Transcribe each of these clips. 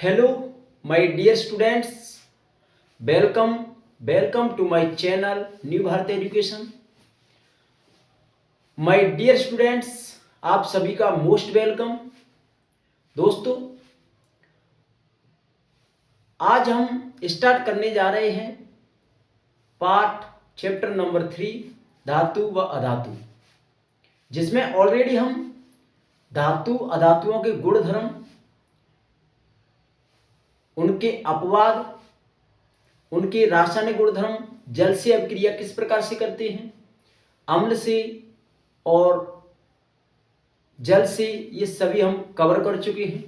Hello, my dear students. Welcome to my channel New Bharati Education. My dear students, आप सभी का most welcome. दोस्तों, आज हम स्टार्ट करने जा रहे हैं पार्ट चैप्टर नंबर 3 धातु व अधातु, जिसमें ऑलरेडी हम धातु अधातुओं के गुणधर्म, उनके अपवाद, उनके रासायनिक गुणधर्म, जल से अभिक्रिया किस प्रकार से करते हैं, अम्ल से और जल से, ये सभी हम कवर कर चुके हैं।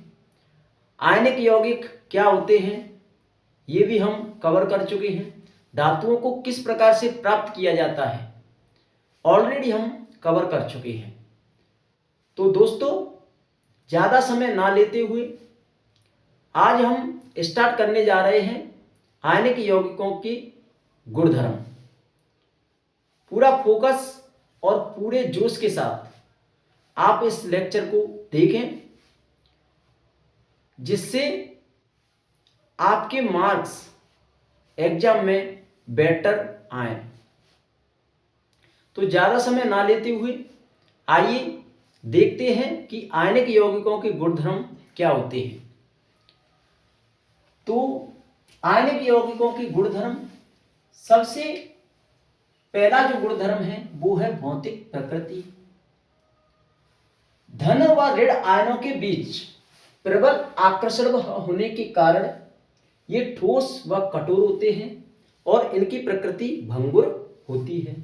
आयनिक यौगिक क्या होते हैं ये भी हम कवर कर चुके हैं। धातुओं को किस प्रकार से प्राप्त किया जाता है ऑलरेडी हम कवर कर चुके हैं। तो दोस्तों, ज़्यादा समय ना लेते हुए आज हम स्टार्ट करने जा रहे हैं आयनिक यौगिकों के गुणधर्म। पूरा फोकस और पूरे जोश के साथ आप इस लेक्चर को देखें, जिससे आपके मार्क्स एग्जाम में बेटर आए। तो ज़्यादा समय ना लेते हुए आइए देखते हैं कि आयनिक यौगिकों के गुणधर्म क्या होते हैं। तो आयनिक यौगिकों के गुणधर्म, सबसे पहला जो गुणधर्म है वो है भौतिक प्रकृति। धन व ऋण आयनों के बीच प्रबल आकर्षण होने के कारण ये ठोस व कठोर होते हैं और इनकी प्रकृति भंगुर होती है।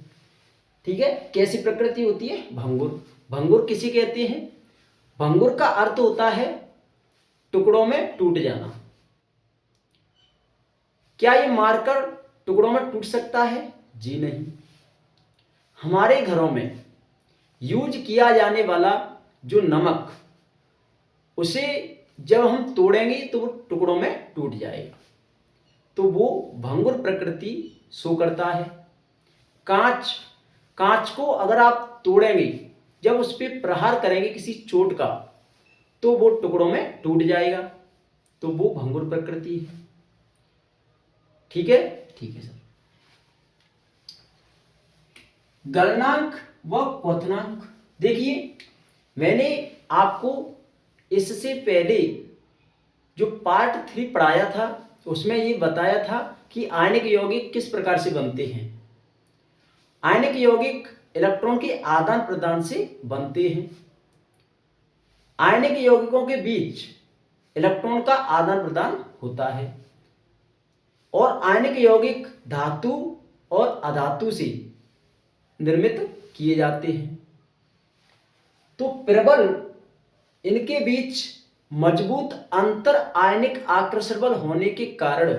ठीक है, कैसी प्रकृति होती है? भंगुर। भंगुर किसे कहते हैं? भंगुर का अर्थ होता है टुकड़ों में टूट जाना। क्या ये मारकर टुकड़ों में टूट सकता है? जी नहीं। हमारे घरों में यूज किया जाने वाला जो नमक, उसे जब हम तोड़ेंगे तो वो टुकड़ों में टूट जाएगा, तो वो भंगुर प्रकृति शो करता है। कांच को अगर आप तोड़ेंगे, जब उस पर प्रहार करेंगे किसी चोट का, तो वो टुकड़ों में टूट जाएगा, तो वो भंगुर प्रकृति है। ठीक है सर। गलनांक व क्वथनांक, देखिए मैंने आपको इससे पहले जो पार्ट 3 पढ़ाया था उसमें ये बताया था कि आयनिक यौगिक किस प्रकार से बनते हैं। आयनिक यौगिक इलेक्ट्रॉन के आदान प्रदान से बनते हैं। आयनिक यौगिकों के बीच इलेक्ट्रॉन का आदान प्रदान होता है और आयनिक यौगिक धातु और अधातु से निर्मित किए जाते हैं। तो प्रबल, इनके बीच मजबूत अंतर आयनिक आकर्षण बल होने के कारण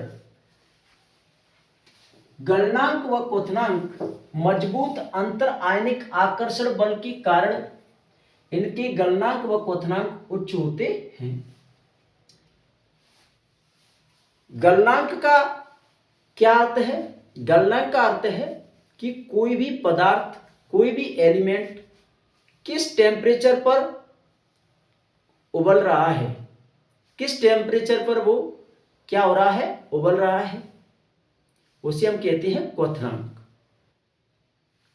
गलनांक व क्वथनांक, मजबूत अंतर आयनिक आकर्षण बल के कारण इनके गलनांक व क्वथनांक उच्च होते हैं। गलनांक का क्या अर्थ है? गलनांक का अर्थ है कि कोई भी पदार्थ, कोई भी एलिमेंट किस टेम्परेचर पर उबल रहा है, किस टेम्परेचर पर वो क्या हो रहा है? उबल रहा है, उसे हम कहते हैं क्वथनांक।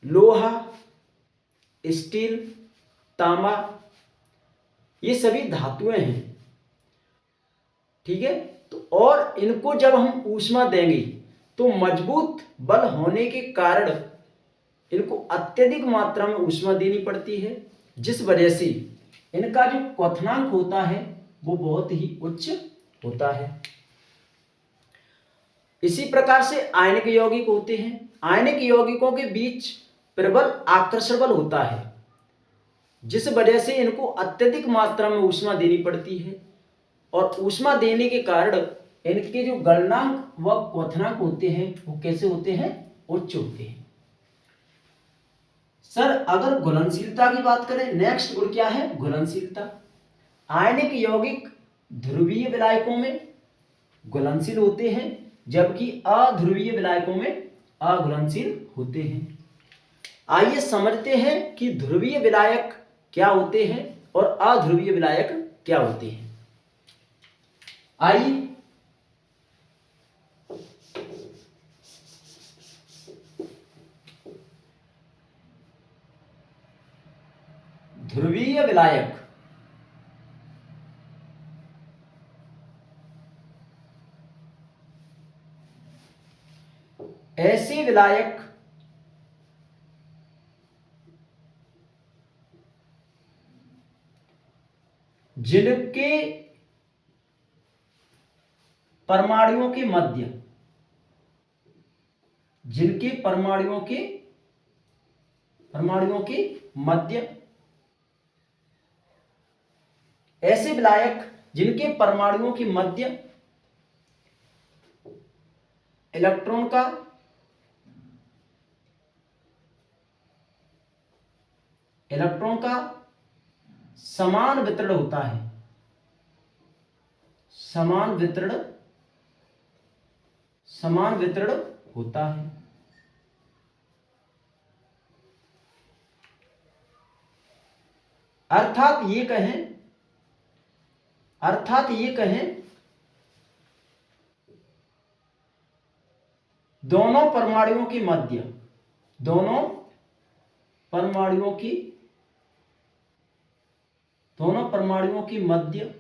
लोहा, स्टील, तांबा, ये सभी धातुएं हैं। ठीक है, तो और इनको जब हम ऊष्मा देंगे तो मजबूत बल होने के कारण इनको अत्यधिक मात्रा में ऊष्मा देनी पड़ती है, जिस वजह से इनका जो क्वथनांक होता है वो बहुत ही उच्च होता है। इसी प्रकार से आयनिक यौगिक होते हैं। आयनिक यौगिकों के बीच प्रबल आकर्षण बल होता है, जिस वजह से इनको अत्यधिक मात्रा में ऊष्मा देनी पड़ती है और ऊष्मा देने के कारण इनके जो गलनांक व क्वथनांक होते हैं वो कैसे होते हैं? उच्च होते हैं। सर, अगर घुलनशीलता की बात करें, नेक्स्ट गुण क्या है? घुलनशीलता। आयनिक यौगिक ध्रुवीय विलायकों में घुलनशील होते हैं, जबकि अध्रुवीय विलायकों में अघुलनशील होते हैं। आइए समझते हैं कि ध्रुवीय विलायक क्या होते हैं और अध्रुवीय विलायक क्या होते हैं। आइए ध्रुवीय विलायक, ऐसे विलायक जिनके परमाणुओं के मध्य, जिनके परमाणुओं के मध्य, ऐसे विलायक जिनके परमाणुओं के मध्य इलेक्ट्रॉन का समान वितरण होता है, समान वितरण होता है। अर्थात ये कहें दोनों परमाणुओं के मध्य, दोनों परमाणुओं के मध्य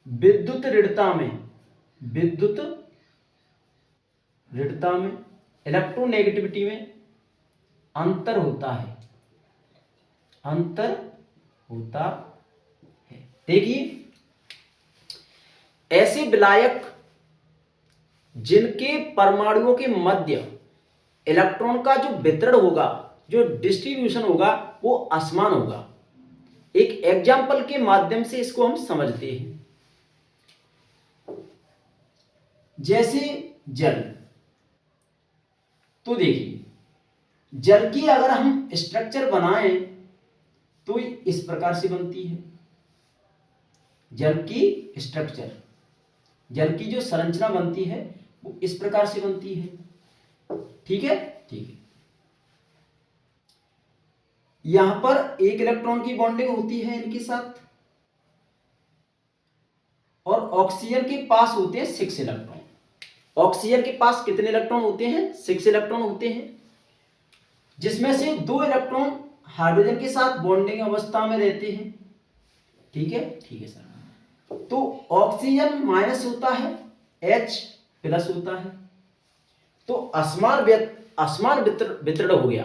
विद्युत ऋणता में इलेक्ट्रोनेगेटिविटी में अंतर होता है, देखिए ऐसे विलायक जिनके परमाणुओं के मध्य इलेक्ट्रॉन का जो वितरण होगा, जो डिस्ट्रीब्यूशन होगा, वो असमान होगा। एक एग्जाम्पल के माध्यम से इसको हम समझते हैं। जैसे जल, तो देखिए जल की अगर हम स्ट्रक्चर बनाएं तो इस प्रकार से बनती है। जल की स्ट्रक्चर, जल की जो संरचना बनती है वो इस प्रकार से बनती है। ठीक है, यहां पर एक इलेक्ट्रॉन की बॉन्डिंग होती है इनके साथ, और ऑक्सीजन के पास होते हैं 6 इलेक्ट्रॉन। ऑक्सीजन के पास कितने इलेक्ट्रॉन होते हैं? 6 इलेक्ट्रॉन होते हैं, जिसमें से 2 इलेक्ट्रॉन हाइड्रोजन के साथ बॉन्डिंग अवस्था में रहते हैं। ठीक है सर। तो ऑक्सीजन माइनस होता है, H प्लस होता है, तो असमान वितरण हो गया।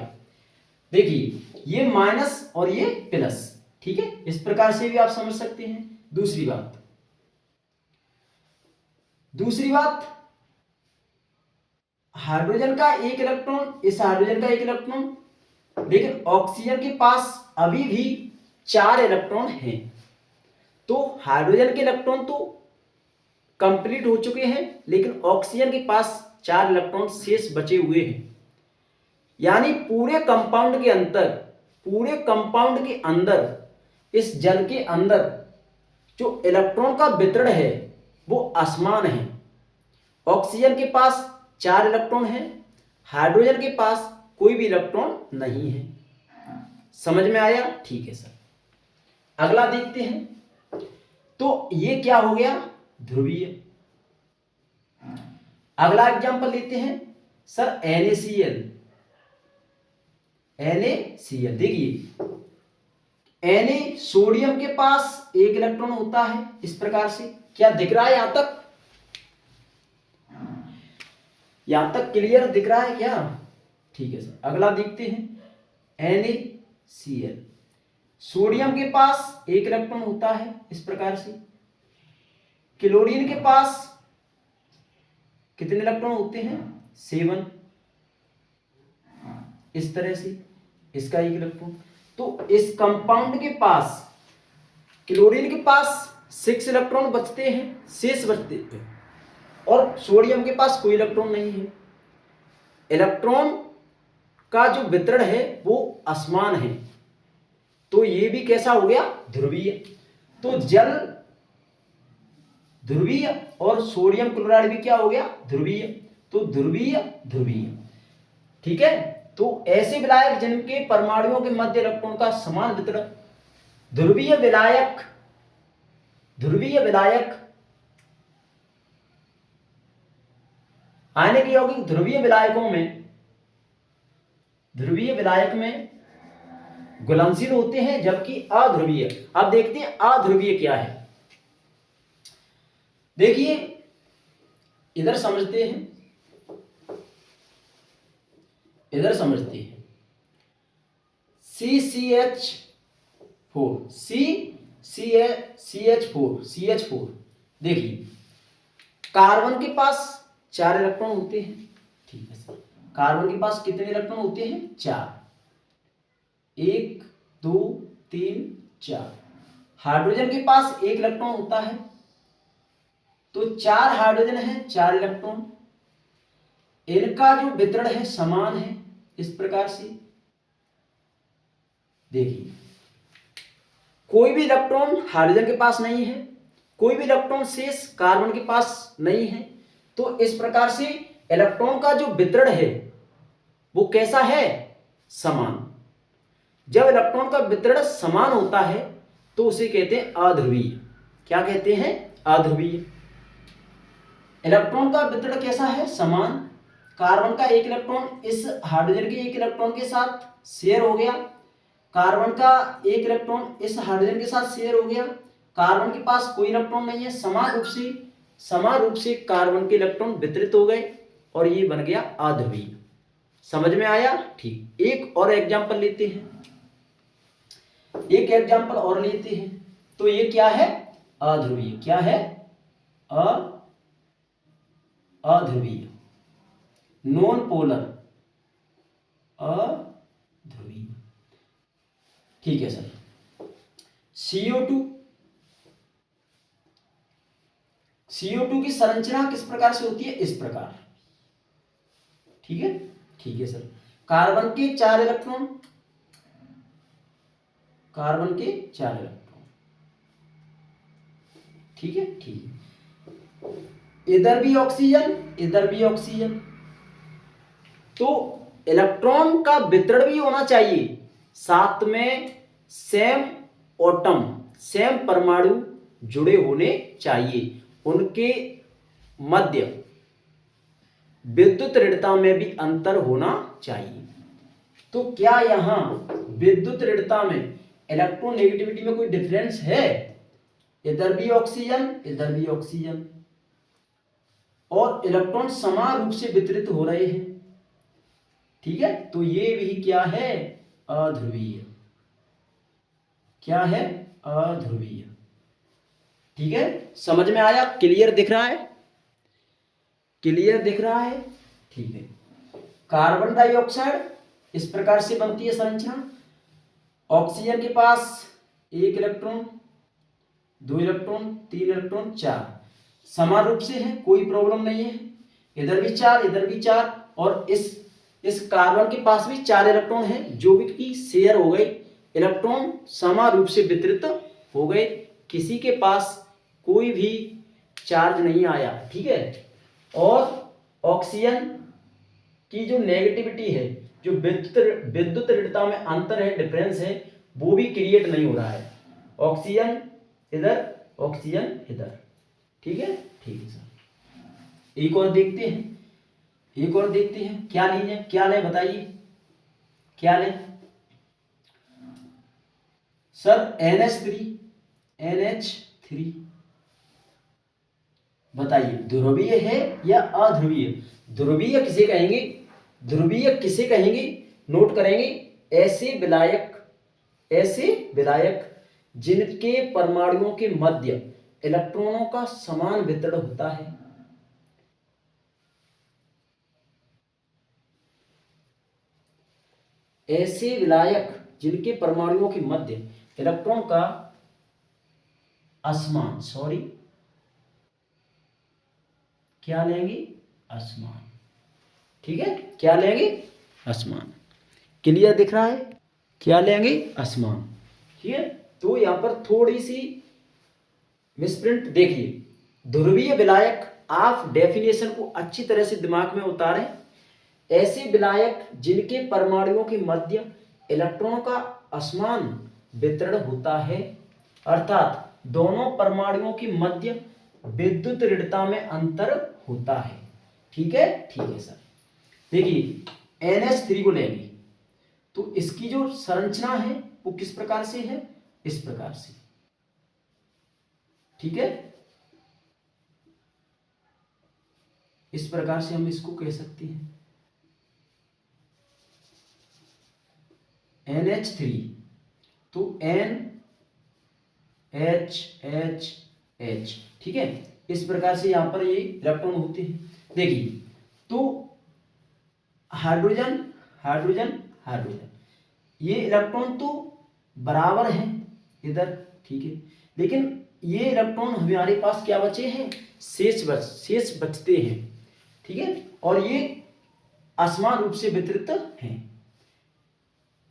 देखिए ये माइनस और ये प्लस। ठीक है, इस प्रकार से भी आप समझ सकते हैं। दूसरी बात हाइड्रोजन का एक इलेक्ट्रॉन, इस हाइड्रोजन का एक इलेक्ट्रॉन, लेकिन ऑक्सीजन के पास अभी भी 4 इलेक्ट्रॉन हैं। तो हाइड्रोजन के इलेक्ट्रॉन तो कंप्लीट हो चुके हैं, लेकिन ऑक्सीजन के पास 4 इलेक्ट्रॉन शेष बचे हुए हैं। यानी पूरे कंपाउंड के अंदर इस जल के अंदर जो इलेक्ट्रॉन का वितरण है वो असमान है। ऑक्सीजन के पास 4 इलेक्ट्रॉन है, हाइड्रोजन के पास कोई भी इलेक्ट्रॉन नहीं है। समझ में आया? ठीक है सर। अगला देखते हैं। तो ये क्या हो गया? ध्रुवीय। अगला एग्जांपल लेते हैं सर, NaCl। देखिए Na सोडियम के पास एक इलेक्ट्रॉन होता है इस प्रकार से। क्या दिख रहा है यहां तक? यहां तक क्लियर दिख रहा है क्या? ठीक है सर। अगला देखते हैं NaCl। सोडियम के पास एक इलेक्ट्रॉन होता है इस प्रकार से। क्लोरीन के पास कितने इलेक्ट्रॉन होते हैं? 7, इस तरह से, इसका एक इलेक्ट्रॉन। तो इस कंपाउंड के पास क्लोरीन के पास 6 इलेक्ट्रॉन बचते हैं, शेष बचते हैं, और सोडियम के पास कोई इलेक्ट्रॉन नहीं है। इलेक्ट्रॉन का जो वितरण है वो असमान है। तो ये भी कैसा हो गया? ध्रुवीय। तो जल ध्रुवीय और सोडियम क्लोराइड भी क्या हो गया? ध्रुवीय। तो ध्रुवीय। ठीक है। तो ऐसे विलायक जिनके परमाणुओं के मध्य इलेक्ट्रॉन का समान वितरण, ध्रुवीय विलायक ध्रुवीय विलायक, आयनिक यौगिक ध्रुवीय विलायक में घुलनशील होते हैं, जबकि अध्रुवीय, अब देखते हैं अध्रुवीय क्या है। देखिए इधर समझते हैं, CH4 देखिए कार्बन के पास 4 इलेक्ट्रॉन होते हैं, ठीक है सर। कार्बन के पास कितने इलेक्ट्रॉन होते हैं? 4, 1 2 3 4। हाइड्रोजन के पास 1 इलेक्ट्रॉन होता है, तो 4 हाइड्रोजन है, 4 इलेक्ट्रॉन। इनका जो वितरण है समान है, इस प्रकार से देखिए कोई भी इलेक्ट्रॉन हाइड्रोजन के पास नहीं है, कोई भी इलेक्ट्रॉन शेष कार्बन के पास नहीं है, तो इस प्रकार से इलेक्ट्रॉन का जो वितरण है वो कैसा है? समान। जब इलेक्ट्रॉन का वितरण समान होता है तो उसे कहते हैं अध्रुवीय। क्या कहते हैं? अध्रुवीय। इलेक्ट्रॉन का वितरण कैसा है? समान। कार्बन का 1 इलेक्ट्रॉन इस हाइड्रोजन के 1 इलेक्ट्रॉन के साथ शेयर हो गया, कार्बन का 1 इलेक्ट्रॉन इस हाइड्रोजन के साथ शेयर हो गया, कार्बन के पास कोई इलेक्ट्रॉन नहीं है, समान रूप से कार्बन के इलेक्ट्रॉन वितरित हो गए और ये बन गया अध्रुवीय। समझ में आया? ठीक। एक और एग्जांपल लेते हैं, तो ये क्या है? अध्रुवीय। क्या है? अध्रुवीय, नॉन पोलर, अध्रुवीय। ठीक है सर। CO2 की संरचना किस प्रकार से होती है? इस प्रकार। ठीक है, ठीक है सर। कार्बन के 4 इलेक्ट्रॉन, ठीक है, ठीक है। इधर भी ऑक्सीजन, तो इलेक्ट्रॉन का वितरण भी होना चाहिए, साथ में सेम परमाणु जुड़े होने चाहिए, उनके मध्य विद्युत ऋणता में भी अंतर होना चाहिए। तो क्या यहां विद्युत ऋणता में, इलेक्ट्रोनेगेटिविटी में कोई डिफरेंस है? इधर भी ऑक्सीजन, और इलेक्ट्रॉन समान रूप से वितरित हो रहे हैं। ठीक है, तो ये भी क्या है? अध्रुवीय। क्या है? अध्रुवीय। ठीक है, समझ में आया? क्लियर दिख रहा है? ठीक है। कार्बन डाइऑक्साइड इस प्रकार से बनती है संरचना। ऑक्सीजन के पास 1 इलेक्ट्रॉन, 2 इलेक्ट्रॉन, 3 इलेक्ट्रॉन, 4 समान रूप से है, कोई प्रॉब्लम नहीं है। इधर भी 4, और इस कार्बन के पास भी 4 इलेक्ट्रॉन है, जो भी की शेयर हो गई, इलेक्ट्रॉन समान रूप से वितरित हो गए, किसी के पास कोई भी चार्ज नहीं आया। ठीक है, और ऑक्सीजन की जो नेगेटिविटी है, जो विद्युत ऋणता में अंतर है, डिफरेंस है, वो भी क्रिएट नहीं हो रहा है। ऑक्सीजन इधर, ऑक्सीजन इधर। ठीक है, ठीक है सर। एक और देखते हैं, क्या लें बताइए, क्या लें सर? NH3 बताइए, ध्रुवीय है या अध्रुवीय? ध्रुवीय किसे कहेंगे? नोट करेंगे, ऐसे विलायक जिनके परमाणुओं के मध्य इलेक्ट्रॉनों का समान वितरण होता है। ऐसे विलायक जिनके परमाणुओं के मध्य इलेक्ट्रॉन का असमान, क्या लेंगे? असमान। ठीक है, क्या लेंगे? असमान। क्लियर दिख रहा है? क्या लेंगे? असमान। ठीक है, तो यहां पर थोड़ी सी मिसप्रिंट देखिए। ध्रुवीय विलायक, आप डेफिनेशन को अच्छी तरह से दिमाग में उतारें। ऐसे विलायक जिनके परमाणुओं के मध्य इलेक्ट्रॉनों का असमान वितरण होता है, अर्थात दोनों परमाणुओं की मध्य विद्युत ऋणता में अंतर होता है। ठीक है सर। देखिए NH3 को लेंगे तो इसकी जो संरचना है वो किस प्रकार से है, इस प्रकार से। ठीक है, इस प्रकार से हम इसको कह सकते हैं NH3, तो NH। ठीक है, इस प्रकार से यहां पर ये इलेक्ट्रॉन होते हैं। देखिए तो हाइड्रोजन हाइड्रोजन हाइड्रोजन, ये इलेक्ट्रॉन तो बराबर हैं इधर। ठीक है, लेकिन ये इलेक्ट्रॉन हमारे पास क्या बचे हैं, शेष बचते हैं। ठीक है, और ये असमान रूप से वितरित हैं।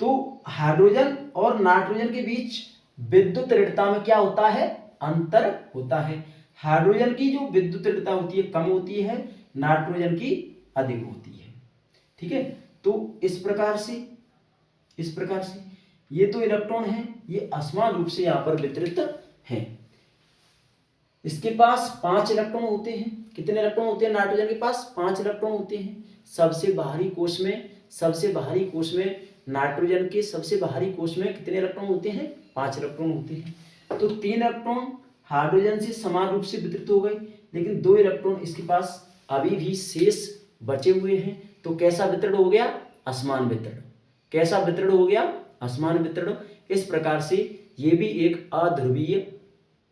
तो हाइड्रोजन और नाइट्रोजन के बीच विद्युत ऋणता में क्या होता है, अंतर होता है। हाइड्रोजन की जो विद्युत ऋणता होती है कम होती है, नाइट्रोजन की अधिक होती है। ठीक है, तो इस प्रकार से ये तो इलेक्ट्रॉन है, ये असमान रूप से यहां पर वितरित हैं। इसके पास 5 इलेक्ट्रॉन होते हैं। कितने इलेक्ट्रॉन होते हैं नाइट्रोजन के पास, 5 इलेक्ट्रॉन होते हैं। सबसे बाहरी कोश में नाइट्रोजन के सबसे बाहरी कोश में कितने इलेक्ट्रॉन होते हैं, 5 इलेक्ट्रॉन होते हैं। तो 3 इलेक्ट्रॉन हाइड्रोजन से समान रूप से वितरित हो गए, लेकिन 2 इलेक्ट्रॉन इसके पास अभी भी शेष बचे हुए हैं। तो कैसा वितरण हो गया, असमान वितरण। कैसा वितरण हो गया, असमान वितरण। इस प्रकार से ये भी एक अध्रुवीय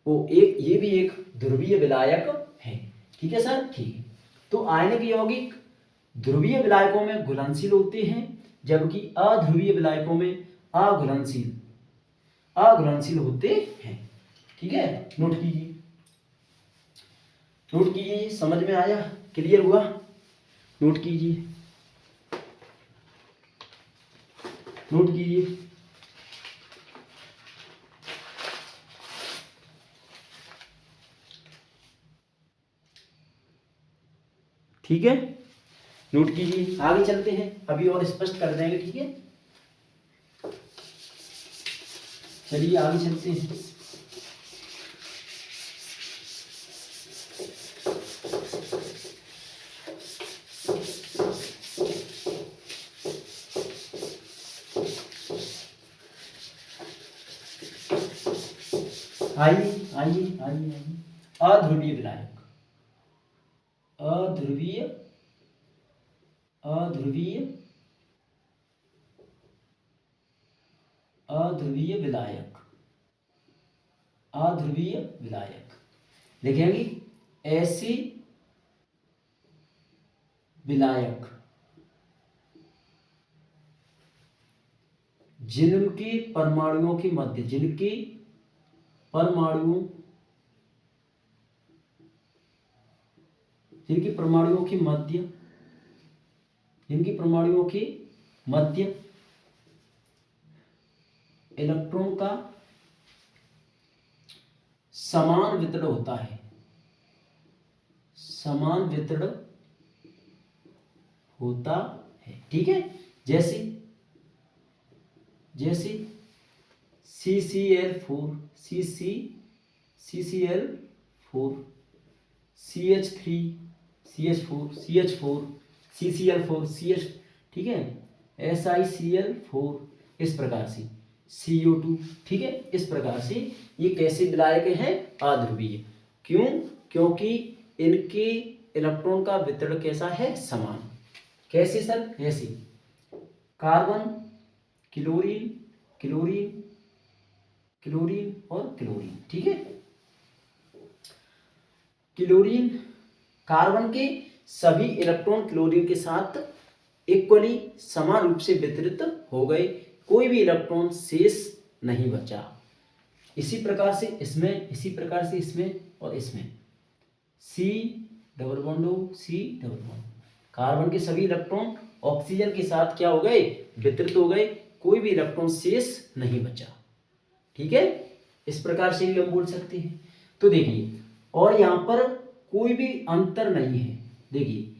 ये भी एक ध्रुवीय विलायक है। ठीक है सर, ठीक है। तो आयनिक यौगिक ध्रुवीय विलायकों में घुलनशील होते हैं, जबकि अध्रुवीय विलायकों में अघुलनशील होते हैं। ठीक है, नोट कीजिए, समझ में आया, क्लियर हुआ, नोट कीजिए। ठीक है, नोट कीजिए। आगे चलते हैं, अभी और स्पष्ट कर देंगे। ठीक है, चलिए आगे चलते हैं। आइए अध्रुवीय विलायक, अध्रुवीय विलायक लिखेंगे। ऐसी विलायक जिनकी परमाणुओं की मध्य इलेक्ट्रॉन का समान वितरण होता है, ठीक है। जैसे CCl4 CH3 CH4 CCl4 CH, ठीक है, SiCl4, इस प्रकार से CO2, ठीक है। इस प्रकार से ये कैसे विलायक हैं, अध्रुवीय। क्यों, क्योंकि इनके इलेक्ट्रॉन का वितरण कैसा है, समान। कैसे सर, ऐसे कार्बन क्लोरीन और क्लोरीन, ठीक है। क्लोरीन, कार्बन के सभी इलेक्ट्रॉन क्लोरीन के साथ इक्वली समान रूप से वितरित हो गए, कोई भी इलेक्ट्रॉन शेष नहीं बचा। इसी प्रकार से इसमें और इसमें C double bond C double bond, carbon के सभी इलेक्ट्रॉन ऑक्सीजन के साथ क्या हो गए, वितरित हो गए, कोई भी इलेक्ट्रॉन शेष नहीं बचा, ठीक है। इस प्रकार से भी हम बोल सकते हैं। तो देखिए, और यहां पर कोई भी अंतर नहीं है, देखिए,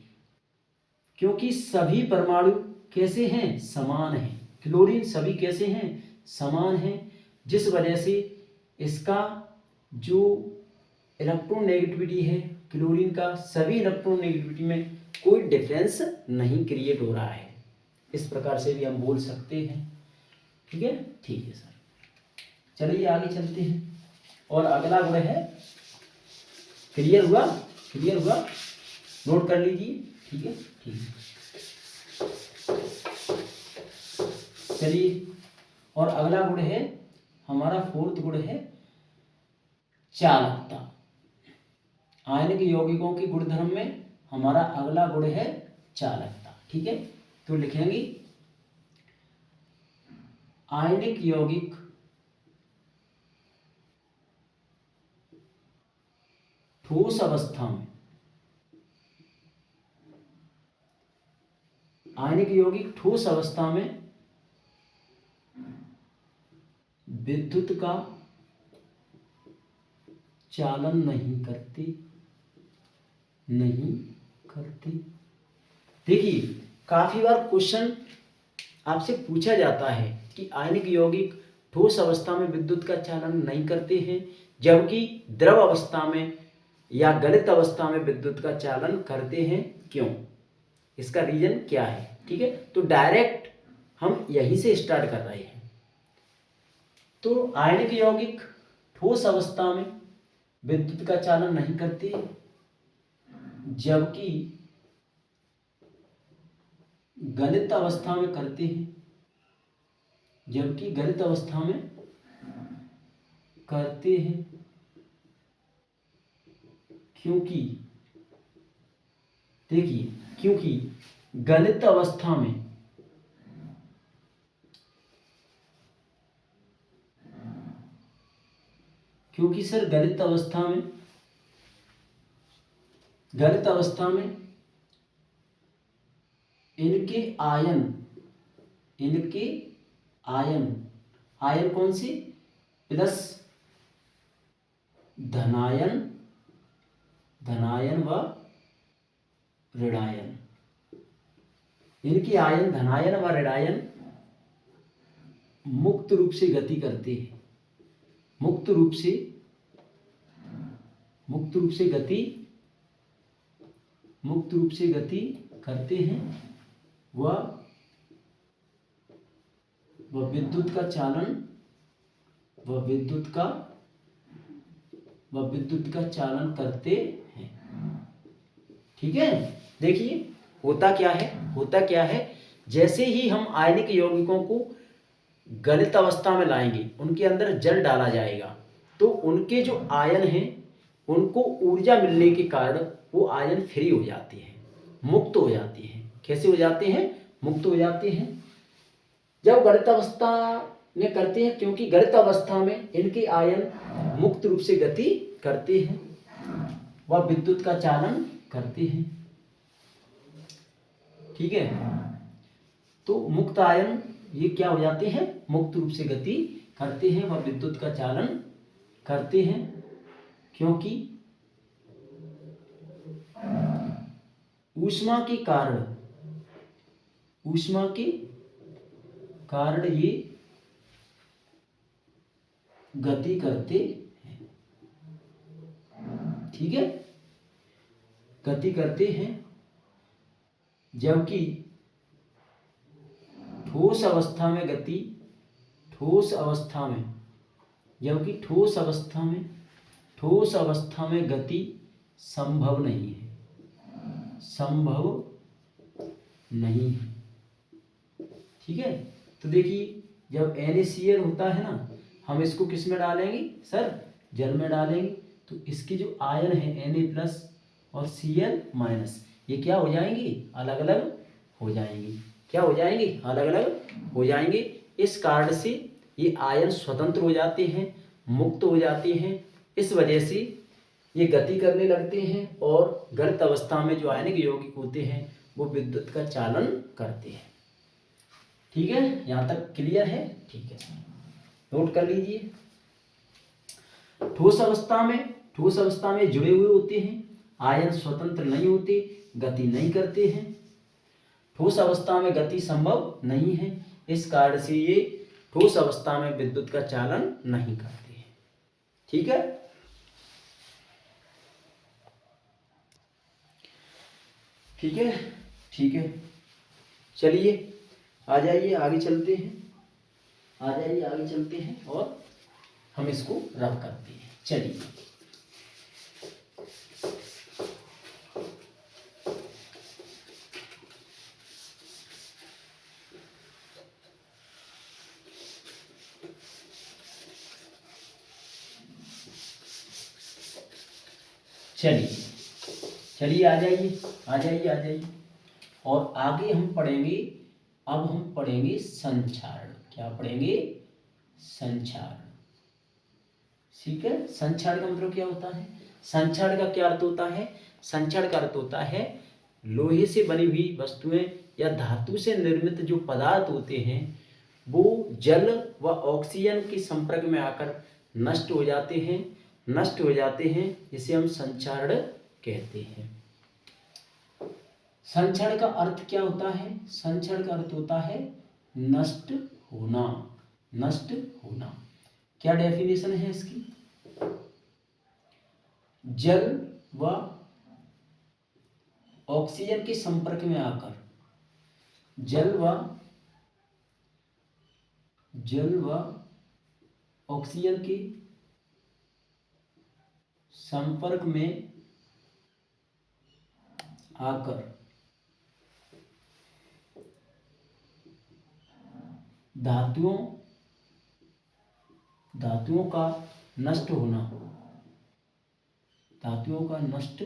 क्योंकि सभी परमाणु कैसे हैं, समान हैं। क्लोरीन सभी कैसे हैं, समान हैं, जिस वजह से इसका जो इलेक्ट्रोनेगेटिविटी है क्लोरीन का, सभी इलेक्ट्रोनेगेटिविटी में कोई डिफरेंस नहीं क्रिएट हो रहा है। इस प्रकार से भी हम बोल सकते हैं। ठीक है, ठीक है सर। चलिए आगे चलते हैं। और अगला गुण है, क्लियर हुआ, क्लियर हुआ, नोट कर लीजिए। ठीक है, ठीक है। चलिए, और अगला गुण है हमारा, फोर्थ गुण है चालकता। आयनिक यौगिकों के गुणधर्म में हमारा अगला गुण है चालकता। ठीक है, तो लिखेंगे आयनिक यौगिक ठोस अवस्था में, आयनिक यौगिक ठोस अवस्था में विद्युत का चालन नहीं करते, नहीं करते। देखिए, काफी बार क्वेश्चन आपसे पूछा जाता है कि आयनिक यौगिक ठोस अवस्था में विद्युत का चालन नहीं करते हैं, जबकि द्रव अवस्था में या गलित अवस्था में विद्युत का चालन करते हैं, क्यों? इसका रीजन क्या है? ठीक है, तो डायरेक्ट हम यहीं से स्टार्ट कर रहे हैं। तो आयनिक यौगिक ठोस अवस्था में विद्युत का चालन नहीं करते, जबकि गलित अवस्था में करते हैं, जबकि गलित अवस्था में करते हैं, क्योंकि देखिए, क्योंकि गलित अवस्था में क्योंकि सर गलित अवस्था में इनके आयन, आयन कौन सी? प्लस धनायन व ऋणायन। इनके आयन धनायन व ऋणायन मुक्त रूप से गति करते हैं, मुक्त रूप से गति करते हैं। वह विद्युत का चालन करते हैं। ठीक है, देखिए होता क्या है, जैसे ही हम आयनिक यौगिकों को गलित अवस्था में लाएंगे, उनके अंदर जल डाला जाएगा, तो उनके जो आयन हैं उनको ऊर्जा मिलने के कारण वो आयन फ्री हो जाते हैं, मुक्त हो जाते हैं। कैसे हो जाते हैं? मुक्त हो जाते हैं जब गलित अवस्था में करते हैं, क्योंकि गलित अवस्था में इनके आयन मुक्त रूप से गति करते हैं, वह विद्युत का चालन करते हैं। ठीक है, तो मुक्त आयन ये क्या हो जाते हैं? मुक्त रूप से गति करते हैं, वह विद्युत का चालन करते हैं, क्योंकि ऊष्मा के कारण ये गति करते हैं। ठीक है, गति करते हैं, जबकि ठोस अवस्था में गति संभव नहीं है, ठीक है। तो देखिए, जब NaCl होता है ना, हम इसको किस में डालेंगे सर? जल में डालेंगे, तो इसकी जो आयन है Na+ और Cl-, ये क्या हो जाएंगी? अलग अलग हो जाएंगी। क्या हो जाएंगी? अलग अलग हो जाएंगे। इस कारण से ये आयन स्वतंत्र हो जाते हैं, मुक्त हो जाते हैं। इस वजह से ये गति करने लगते हैं और गलित अवस्था में जो आयनिक यौगिक होते हैं वो विद्युत का चालन करते हैं। ठीक है, यहाँ तक क्लियर है? ठीक है, नोट कर लीजिए। ठोस अवस्था में जुड़े हुए होते हैं, आयन स्वतंत्र नहीं होते, गति नहीं करते हैं। ठोस अवस्था में गति संभव नहीं है, इस कारण से ये ठोस अवस्था में विद्युत का चालन नहीं करते हैं। ठीक है, है, ठीक है। चलिए आ जाइए आगे चलते हैं, आ जाइए आगे चलते हैं और हम इसको रब करते हैं। चलिए चलिए चलिए आ जाइए आ जाइए आ जाइए। और आगे हम पढ़ेंगे, अब हम पढ़ेंगे संचारण। क्या पढ़ेंगे? संचारण। ठीक है, संचारण का मतलब क्या होता है? संचारण का क्या अर्थ होता है? संचारण का अर्थ होता है लोहे से बनी हुई वस्तुएं या धातु से निर्मित जो पदार्थ होते हैं वो जल व ऑक्सीजन के संपर्क में आकर नष्ट हो जाते हैं, नष्ट हो जाते हैं, जिसे हम संचारण कहते हैं। संचरण का अर्थ क्या होता है? संचरण का अर्थ होता है नष्ट होना, नष्ट होना। क्या डेफिनेशन है इसकी? जल व ऑक्सीजन के संपर्क में आकर, जल व ऑक्सीजन के संपर्क में आकर धातुओं का नष्ट होना, धातुओं का नष्ट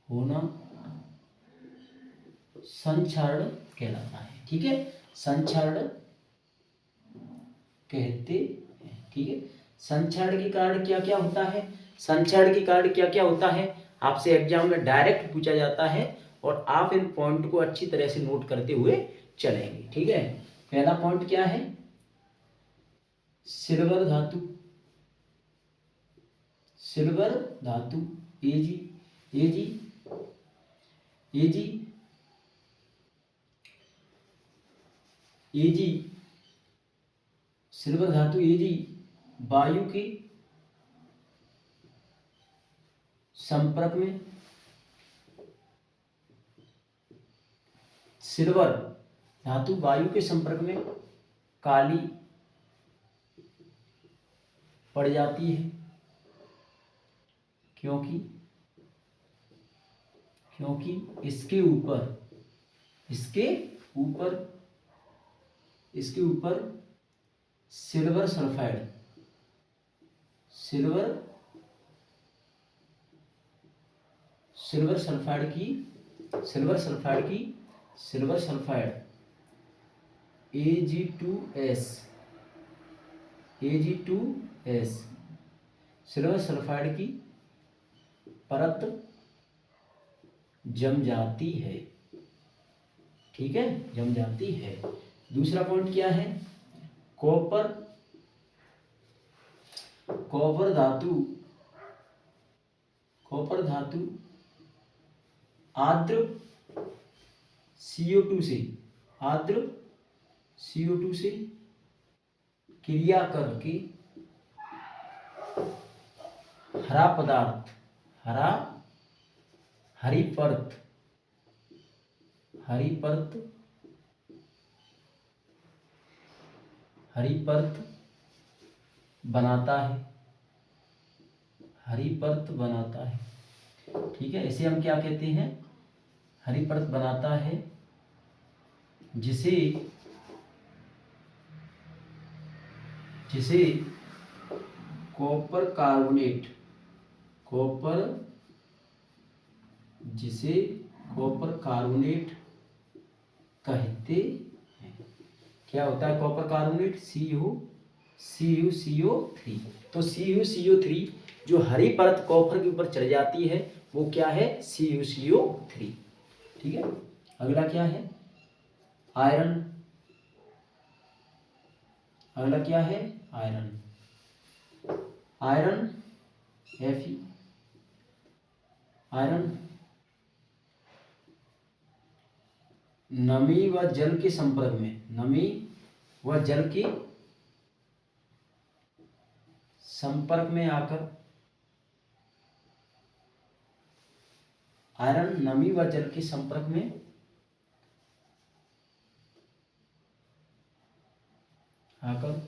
होना संचरण कहलाता है। ठीक है, संचरण कहते हैं। ठीक है, संचरण के कारण क्या क्या होता है? संचरण के कारण क्या क्या होता है आपसे एग्जाम में डायरेक्ट पूछा जाता है और आप इन पॉइंट को अच्छी तरह से नोट करते हुए चलेंगे। ठीक है, पहला पॉइंट क्या है? सिल्वर धातु, सिल्वर धातु एजी, एजी, एजी, एजी, सिल्वर धातु एजी वायु के संपर्क में, सिल्वर धातु वायु के संपर्क में काली पड़ जाती है, क्योंकि इसके ऊपर silver sulphide, silver sulphide Ag2S, silver sulphide की परत जम जाती है। ठीक है, जम जाती है। दूसरा पॉइंट क्या है? कॉपर धातु आर्द्र CO2 से क्रिया करके हरा पदार्थ, हरी परत बनाता है। ठीक है, इसे हम क्या कहते हैं? हरी परत बनाता है, जिसे कॉपर कार्बोनेट कहते हैं। क्या होता है कॉपर कार्बोनेट? CuCO3। तो CuCO3 जो हरी परत कॉपर के ऊपर चढ़ जाती है वो क्या है? CuCO3। ठीक है, अगला क्या है? आयरन। अगला क्या है? Iron Fe। आयरन नमी व जल के संपर्क में आकर आयरन नमी व जल के संपर्क में आकर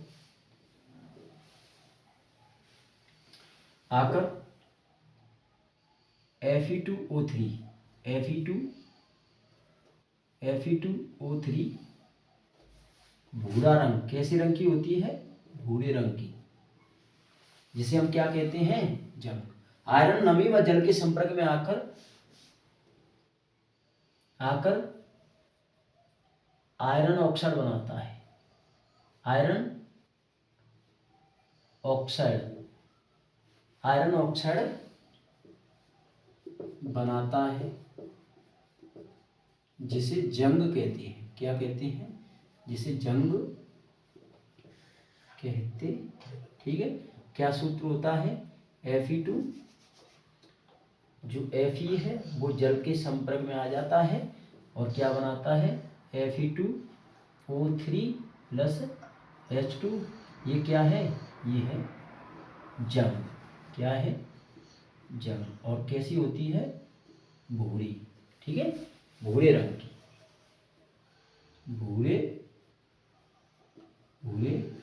Fe2O3 भूरा रंग, कैसे रंग की होती है? भूरे रंग की, जिसे हम क्या कहते हैं? जंग। आयरन नमी व जल के संपर्क में आकर आयरन ऑक्साइड बनाता है। आयरन ऑक्साइड बनाता है, जिसे जंग कहते हैं। क्या कहते हैं? जिसे जंग कहते। ठीक है, क्या सूत्र होता है? Fe2, जो Fe है वो जल के संपर्क में आ जाता है और क्या बनाता है? Fe2O3 plus H2। ये क्या है? ये है जंग। क्या है? जंग। और कैसी होती है? भूरी। ठीक है, भूरे रंग की, भूरे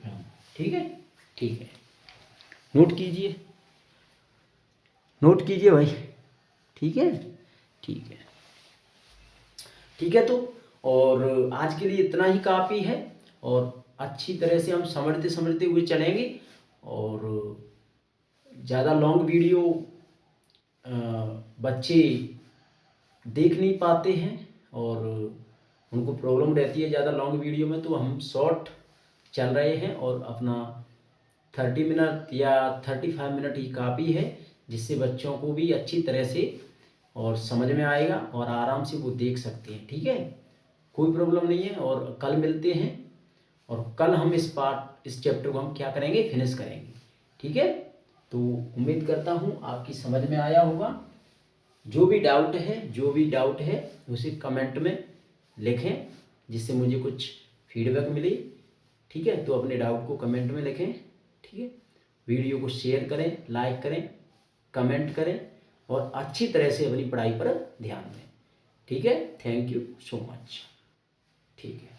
रंग। ठीक है, ठीक है, नोट कीजिए भाई। ठीक है, ठीक है, ठीक है। तो और आज के लिए इतना ही काफ़ी है, और अच्छी तरह से हम समझते हुए चलेंगे। और ज़्यादा लॉन्ग वीडियो बच्चे देख नहीं पाते हैं और उनको प्रॉब्लम रहती है ज़्यादा लॉन्ग वीडियो में, तो हम शॉर्ट चल रहे हैं और अपना 30 मिनट या 35 मिनट ही काफ़ी है, जिससे बच्चों को भी अच्छी तरह से और समझ में आएगा और आराम से वो देख सकते हैं। ठीक है, कोई प्रॉब्लम नहीं है। और कल मिलते हैं, और कल हम इस चैप्टर को हम क्या करेंगे? फिनिश करेंगे। ठीक है, तो उम्मीद करता हूँ आपकी समझ में आया होगा। जो भी डाउट है उसे कमेंट में लिखें, जिससे मुझे कुछ फीडबैक मिले। ठीक है, तो अपने डाउट को कमेंट में लिखें। ठीक है, वीडियो को शेयर करें, लाइक करें, कमेंट करें और अच्छी तरह से अपनी पढ़ाई पर ध्यान दें। ठीक है, थैंक यू सो मच। ठीक है।